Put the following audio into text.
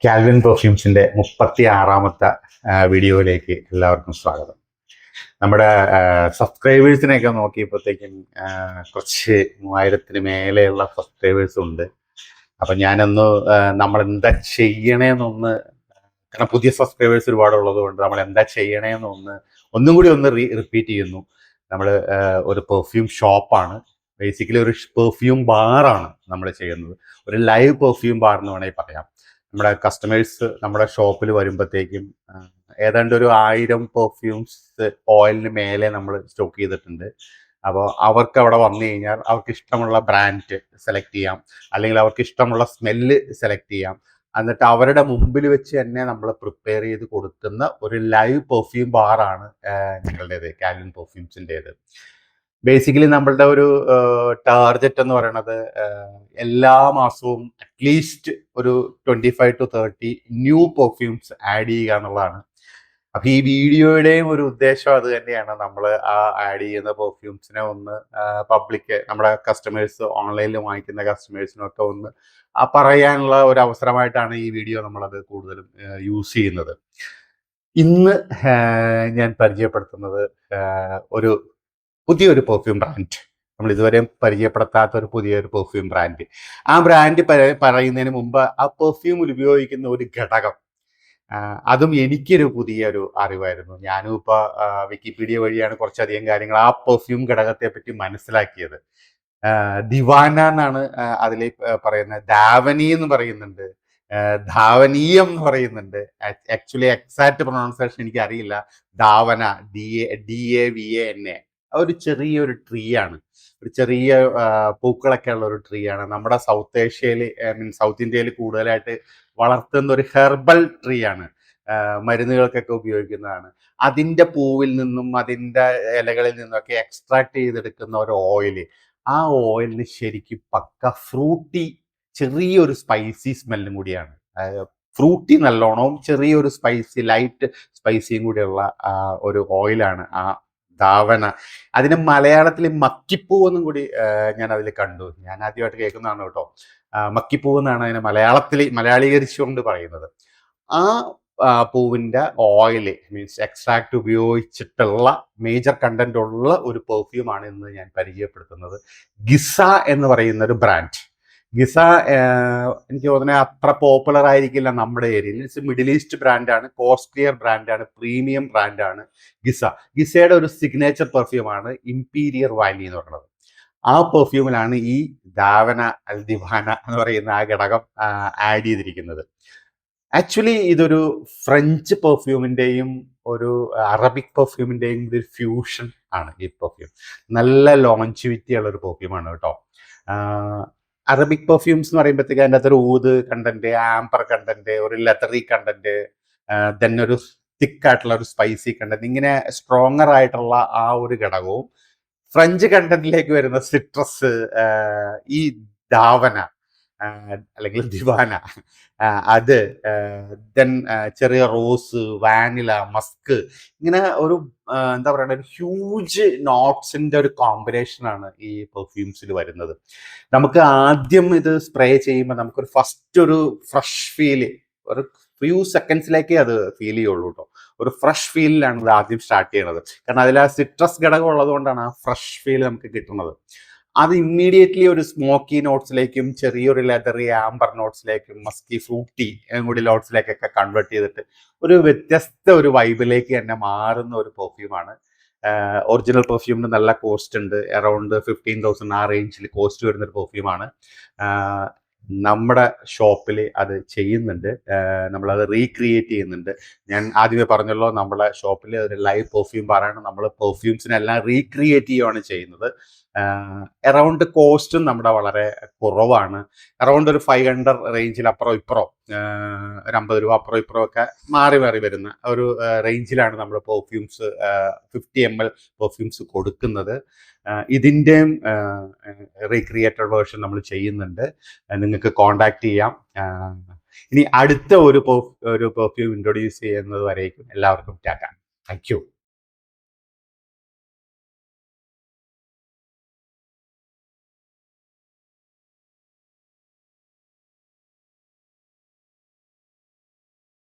Calvin പെർഫ്യൂംസിൻ്റെ 36ാമത്തെ വീഡിയോയിലേക്ക് എല്ലാവർക്കും സ്വാഗതം. നമ്മുടെ സബ്സ്ക്രൈബേഴ്സിനെയൊക്കെ നോക്കിയപ്പോഴത്തേക്കും കുറച്ച് 3000-ന് മേലെയുള്ള സബ്സ്ക്രൈബേഴ്സ് ഉണ്ട്. അപ്പം ഞാനൊന്ന് നമ്മൾ എന്താ ചെയ്യണേന്നൊന്ന്, കാരണം പുതിയ സബ്സ്ക്രൈബേഴ്സ് ഒരുപാടുള്ളത് കൊണ്ട് നമ്മൾ എന്താ ചെയ്യണേന്നൊന്ന് ഒന്നും കൂടി ഒന്ന് റിപ്പീറ്റ് ചെയ്യുന്നു. നമ്മൾ ഒരു പെർഫ്യൂം ഷോപ്പാണ്, ബേസിക്കലി ഒരു പെർഫ്യൂം ബാറാണ് നമ്മൾ ചെയ്യുന്നത്. ഒരു ലൈവ് പെർഫ്യൂം ബാർ എന്ന് വേണമെങ്കിൽ പറയാം. നമ്മുടെ കസ്റ്റമേഴ്സ് നമ്മുടെ ഷോപ്പിൽ വരുമ്പോഴത്തേക്കും ഏതാണ്ട് ഒരു 1000 പെർഫ്യൂംസ് ഓയിലിന് മേലെ നമ്മൾ സ്റ്റോക്ക് ചെയ്തിട്ടുണ്ട്. അപ്പോൾ അവർക്ക് അവിടെ വന്നു കഴിഞ്ഞാൽ അവർക്ക് ഇഷ്ടമുള്ള ബ്രാൻഡ് സെലക്ട് ചെയ്യാം, അല്ലെങ്കിൽ അവർക്ക് ഇഷ്ടമുള്ള സ്മെല്ല് സെലക്ട് ചെയ്യാം. എന്നിട്ട് അവരുടെ മുമ്പിൽ വെച്ച് തന്നെ നമ്മൾ പ്രിപ്പയർ ചെയ്ത് കൊടുക്കുന്ന ഒരു ലൈവ് പെർഫ്യൂം ബാറാണ് ഞങ്ങളുടേത്, കാൽവിൻ പെർഫ്യൂംസിൻ്റേത്. ബേസിക്കലി നമ്മളുടെ ഒരു ടാർഗറ്റ് എന്ന് പറയുന്നത് എല്ലാ മാസവും അറ്റ്ലീസ്റ്റ് ഒരു 25 to 30 ന്യൂ പെർഫ്യൂംസ് ആഡ് ചെയ്യുക എന്നുള്ളതാണ്. അപ്പം ഈ വീഡിയോയുടെയും ഒരു ഉദ്ദേശം അത് തന്നെയാണ്. നമ്മൾ ആ ആഡ് ചെയ്യുന്ന പെർഫ്യൂംസിനെ ഒന്ന് പബ്ലിക്, നമ്മുടെ കസ്റ്റമേഴ്സ്, ഓൺലൈനിൽ വാങ്ങിക്കുന്ന കസ്റ്റമേഴ്സിനൊക്കെ ഒന്ന് പറയാനുള്ള ഒരു അവസരമായിട്ടാണ് ഈ വീഡിയോ നമ്മളത് കൂടുതലും യൂസ് ചെയ്യുന്നത്. ഇന്ന് ഞാൻ പരിചയപ്പെടുത്തുന്നത് ഒരു പുതിയൊരു പെർഫ്യൂം ബ്രാൻഡ്, നമ്മൾ ഇതുവരെ പരിചയപ്പെടുത്താത്ത ഒരു പുതിയൊരു പെർഫ്യൂം ബ്രാൻഡ്. ആ ബ്രാൻഡ് പറയുന്നതിന് മുമ്പ് ആ പെർഫ്യൂമിൽ ഉപയോഗിക്കുന്ന ഒരു ഘടകം, അതും എനിക്കൊരു പുതിയൊരു അറിവായിരുന്നു. ഞാനും ഇപ്പോൾ വിക്കിപീഡിയ വഴിയാണ് കുറച്ചധികം കാര്യങ്ങൾ ആ പെർഫ്യൂം ഘടകത്തെ പറ്റി മനസ്സിലാക്കിയത്. ദിവാന എന്നാണ് അതിൽ പറയുന്നത്. ധാവനി എന്ന് പറയുന്നുണ്ട്, ധാവനീയം എന്ന് പറയുന്നുണ്ട്. ആക്ച്വലി എക്സാക്ട് പ്രൊണൗൺസിയേഷൻ എനിക്ക് അറിയില്ല. ധാവന, DAVANA ഒരു ചെറിയൊരു ട്രീ ആണ്, ഒരു ചെറിയ പൂക്കളൊക്കെ ഉള്ള ഒരു ട്രീ ആണ്. നമ്മുടെ സൗത്ത് ഏഷ്യയിൽ, സൗത്ത് ഇന്ത്യയിൽ കൂടുതലായിട്ട് വളർത്തുന്ന ഒരു ഹെർബൽ ട്രീ ആണ്. മരുന്നുകൾക്കൊക്കെ ഉപയോഗിക്കുന്നതാണ്. അതിൻ്റെ പൂവിൽ നിന്നും അതിൻ്റെ ഇലകളിൽ നിന്നൊക്കെ എക്സ്ട്രാക്ട് ചെയ്തെടുക്കുന്ന ഒരു ഓയിൽ. ആ ഓയിലിന് ശരിക്കും പക്ക ഫ്രൂട്ടി, ചെറിയൊരു സ്പൈസി സ്മെല്ലും കൂടിയാണ്. ഫ്രൂട്ടി നല്ലോണവും ചെറിയൊരു സ്പൈസി, ലൈറ്റ് സ്പൈസിയും കൂടിയുള്ള ഒരു ഓയിലാണ് ആ ധാവന. അതിന് മലയാളത്തിൽ മക്കിപ്പൂവെന്നും കൂടി ഞാൻ അതിൽ കണ്ടു. ഞാൻ ആദ്യമായിട്ട് കേൾക്കുന്നതാണ് കേട്ടോ. മക്കിപ്പൂവ് എന്നാണ് അതിനെ മലയാളീകരിച്ചുകൊണ്ട് പറയുന്നത്. ആ പൂവിൻ്റെ ഓയിൽ മീൻസ് എക്സ്ട്രാക്ട് ഉപയോഗിച്ചിട്ടുള്ള മേജർ കണ്ടന്റ് ഉള്ള ഒരു പെർഫ്യൂമാണ് ഇന്ന് ഞാൻ പരിചയപ്പെടുത്തുന്നത്. ഗിസ എന്ന് പറയുന്ന ഒരു ബ്രാൻഡ്. ഗിസ എനിക്ക് തോന്നുന്നത് അത്ര പോപ്പുലർ ആയിരിക്കില്ല നമ്മുടെ ഏരിയയിൽ. ഇറ്റ്സ് മിഡിൽ ഈസ്റ്റ് ബ്രാൻഡാണ്, കോസ്റ്റ്ലിയർ ബ്രാൻഡാണ്, പ്രീമിയം ബ്രാൻഡാണ് ഗിസ. ഗിസയുടെ ഒരു സിഗ്നേച്ചർ പെർഫ്യൂമാണ് ഇംപീരിയർ വാലി എന്ന് പറയുന്നത്. ആ പെർഫ്യൂമിലാണ് ഈ ധാവന ദിവാന എന്ന് പറയുന്ന ആ ഘടകം ആഡ് ചെയ്തിരിക്കുന്നത്. ആക്ച്വലി ഇതൊരു ഫ്രഞ്ച് പെർഫ്യൂമിൻ്റെയും ഒരു അറബിക് പെർഫ്യൂമിൻ്റെയും ഒരു ഫ്യൂഷൻ ആണ് ഈ പെർഫ്യൂം. നല്ല ലോഞ്ചിവിറ്റി ഉള്ള ഒരു പെർഫ്യൂമാണ് കേട്ടോ. അറബിക് പെർഫ്യൂംസ് എന്ന് പറയുമ്പോഴത്തേക്ക് അതിൻ്റെ അകത്തൊരു ഊത് കണ്ടന്റ്, ആംബർ കണ്ടന്റ്, ഒരു ലെതറി കണ്ടന്റ്, ദെൻ ഒരു തിക്കായിട്ടുള്ള ഒരു സ്പൈസി കണ്ടന്റ്, ഇങ്ങനെ സ്ട്രോങ്ങർ ആയിട്ടുള്ള ആ ഒരു ഘടകവും ഫ്രഞ്ച് കണ്ടന്റിലേക്ക് വരുന്ന സിട്രസ്, ഈ ധാവന അല്ലെങ്കിൽ ദിവാന, അത് ദെൻ ചെറിയ റോസ്, വാനില, മസ്ക്, ഇങ്ങനെ ഒരു എന്താ പറയുക, ഒരു ഹ്യൂജ് നോട്ട്സിൻ്റെ ഒരു കോമ്പിനേഷനാണ് ഈ പെർഫ്യൂംസിൽ വരുന്നത്. നമുക്ക് ആദ്യം ഇത് സ്പ്രേ ചെയ്യുമ്പോൾ നമുക്കൊരു ഫസ്റ്റ് ഒരു ഫ്രഷ് ഫീല്, ഒരു ഫ്യൂ സെക്കൻഡ്സിലേക്കേ അത് ഫീൽ ചെയ്യുള്ളൂ കേട്ടോ. ഒരു ഫ്രഷ് ഫീലിലാണ് ഇത് ആദ്യം സ്റ്റാർട്ട് ചെയ്യുന്നത്. കാരണം അതിൽ ആ സിട്രസ് ഘടകം ഉള്ളത് കൊണ്ടാണ് ആ ഫ്രഷ് ഫീൽ നമുക്ക് കിട്ടുന്നത്. അത് ഇമ്മീഡിയറ്റ്ലി ഒരു സ്മോക്കി നോട്ട്സിലേക്കും ചെറിയൊരു ലെതറി ആംബർ നോട്ട്സിലേക്കും മസ്കി ഫ്രൂട്ടി കൂടി നോട്ട്സിലേക്കൊക്കെ കൺവേർട്ട് ചെയ്തിട്ട് ഒരു വ്യത്യസ്ത ഒരു വൈബിലേക്ക് തന്നെ മാറുന്ന ഒരു പെർഫ്യൂമാണ്. ഒറിജിനൽ പെർഫ്യൂമിന് നല്ല കോസ്റ്റ് ഉണ്ട്, അറൗണ്ട് 15,000 ആ റേഞ്ചിൽ കോസ്റ്റ് വരുന്നൊരു പെർഫ്യൂമാണ്. നമ്മുടെ ഷോപ്പിൽ അത് ചെയ്യുന്നുണ്ട്, നമ്മളത് റീക്രിയേറ്റ് ചെയ്യുന്നുണ്ട്. ഞാൻ ആദ്യമേ പറഞ്ഞല്ലോ, നമ്മുടെ ഷോപ്പിൽ ഒരു ലൈവ് പെർഫ്യൂം ബാറാണ്. നമ്മൾ പെർഫ്യൂംസിനെല്ലാം റീക്രിയേറ്റ് ചെയ്യുകയാണ് ചെയ്യുന്നത്. അറൗണ്ട് കോസ്റ്റും നമ്മുടെ വളരെ കുറവാണ്. അറൗണ്ട് ഒരു 500 റേഞ്ചിൽ അപ്പുറം ഇപ്പുറം, ഒരു 50 രൂപ അപ്പുറം ഇപ്പുറം ഒക്കെ മാറി മാറി വരുന്ന ഒരു റേഞ്ചിലാണ് നമ്മൾ പെർഫ്യൂംസ് 50 ml പെർഫ്യൂംസ് കൊടുക്കുന്നത്. ഇതിൻ്റെയും റീക്രിയേറ്റഡ് വേർഷൻ നമ്മൾ ചെയ്യുന്നുണ്ട്. നിങ്ങൾക്ക് കോണ്ടാക്ട് ചെയ്യാം. ഇനി അടുത്ത ഒരു പെർഫ്യൂം ഇൻട്രൊഡ്യൂസ് ചെയ്യുന്നത് വരേക്കും എല്ലാവർക്കും ടാറ്റ. Thank you.